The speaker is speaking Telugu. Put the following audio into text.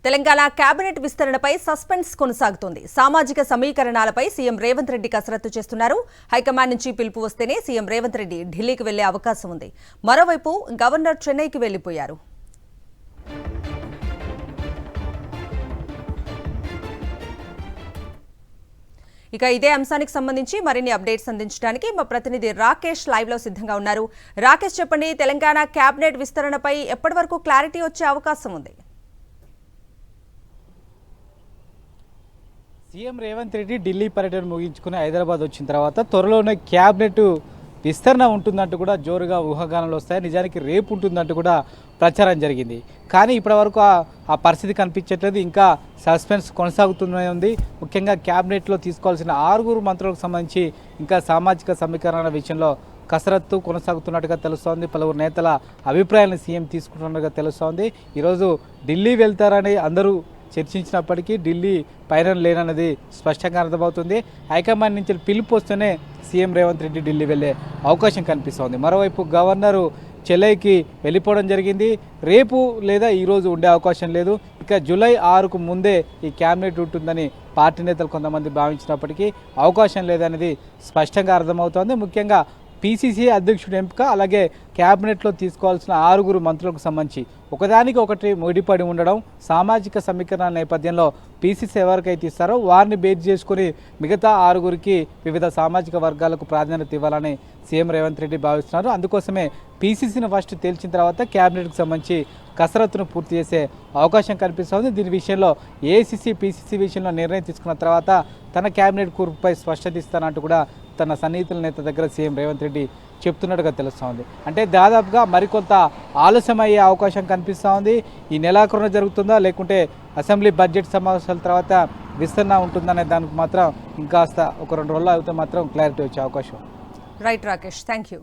తెలంగాణ కేబినెట్ విస్తరణపై సస్పెన్స్ కొనసాగుతోంది. సామాజిక సమీకరణాలపై సీఎం రేవంత్ రెడ్డి కసరత్తు చేస్తున్నారు. హైకమాండ్ నుంచి పిలుపు వస్తేనే సీఎం రేవంత్ రెడ్డి ఢిల్లీకి వెళ్లే అవకాశం ఉంది. మరోవైపు గవర్నర్ చెన్నైకి వెళ్లిపోయారు. ఇక ఇదే అంశానికి సంబంధించి మరిన్ని అప్డేట్స్ అందించడానికి మా ప్రతినిధి రాకేష్ లైవ్ లో సిద్ధంగా ఉన్నారు. రాకేష్, చెప్పండి, తెలంగాణ కేబినెట్ విస్తరణపై ఎప్పటి వరకు క్లారిటీ వచ్చే అవకాశం ఉంది? సీఎం రేవంత్ రెడ్డి ఢిల్లీ పర్యటన ముగించుకుని హైదరాబాద్ వచ్చిన తర్వాత త్వరలోనే క్యాబినెట్ విస్తరణ ఉంటుందంటూ కూడా జోరుగా ఊహాగానాలు వస్తాయి. నిజానికి రేపు ఉంటుందంటూ కూడా ప్రచారం జరిగింది. కానీ ఇప్పటివరకు ఆ పరిస్థితి కనిపించట్లేదు. ఇంకా సస్పెన్స్ కొనసాగుతూనే ఉంది. ముఖ్యంగా క్యాబినెట్లో తీసుకోవాల్సిన 6 మంత్రులకు సంబంధించి ఇంకా సామాజిక సమీకరణ విషయంలో కసరత్తు కొనసాగుతున్నట్టుగా తెలుస్తోంది. పలువురు నేతల అభిప్రాయాలను సీఎం తీసుకుంటున్నట్టుగా తెలుస్తోంది. ఈరోజు ఢిల్లీ వెళ్తారని అందరూ చర్చించినప్పటికీ ఢిల్లీ పైన లేనన్నది స్పష్టంగా అర్థమవుతుంది. హైకమాండ్ నుంచి పిలుపు వస్తేనే సీఎం రేవంత్ రెడ్డి ఢిల్లీ వెళ్లే అవకాశం కనిపిస్తోంది. మరోవైపు గవర్నరు చెన్నైకి వెళ్ళిపోవడం జరిగింది. రేపు లేదా ఈరోజు ఉండే అవకాశం లేదు. ఇక జూలై 6కు ముందే ఈ క్యాబినెట్ ఉంటుందని పార్టీ నేతలు కొంతమంది భావించినప్పటికీ అవకాశం లేదనేది స్పష్టంగా అర్థమవుతోంది. ముఖ్యంగా పీసీసీ అధ్యక్షుడు ఎంపిక, అలాగే క్యాబినెట్లో తీసుకోవాల్సిన 6 మంత్రులకు సంబంధించి ఒకదానికి ఒకటి ముడిపడి ఉండడం, సామాజిక సమీకరణ నేపథ్యంలో పీసీసీ ఎవరికైతే ఇస్తారో వారిని బేస్ చేసుకుని మిగతా 6కి వివిధ సామాజిక వర్గాలకు ప్రాధాన్యత ఇవ్వాలని సీఎం రేవంత్ రెడ్డి భావిస్తున్నారు. అందుకోసమే పీసీసీని ఫస్ట్ తేల్చిన తర్వాత క్యాబినెట్కి సంబంధించి కసరత్తును పూర్తి చేసే అవకాశం కనిపిస్తుంది. దీని విషయంలో ఏఐసీసీ పీసీసీ విషయంలో నిర్ణయం తీసుకున్న తర్వాత తన క్యాబినెట్ కూర్పుపై స్పష్టత ఇస్తానంటూ కూడా తన సన్నిహితుల నేత దగ్గర సీఎం రేవంత్ రెడ్డి చెప్తున్నట్టుగా తెలుస్తోంది. అంటే దాదాపుగా మరికొంత ఆలస్యం అయ్యే అవకాశం కనిపిస్తూ ఉంది. ఈ నెలాఖరున జరుగుతుందా లేకుంటే అసెంబ్లీ బడ్జెట్ సమావేశాల తర్వాత విస్తరణ ఉంటుందనే దానికి మాత్రం ఇంకాస్త ఒక 2 రోజులు అయితే మాత్రం క్లారిటీ వచ్చే అవకాశం. Right Rakesh, thank you.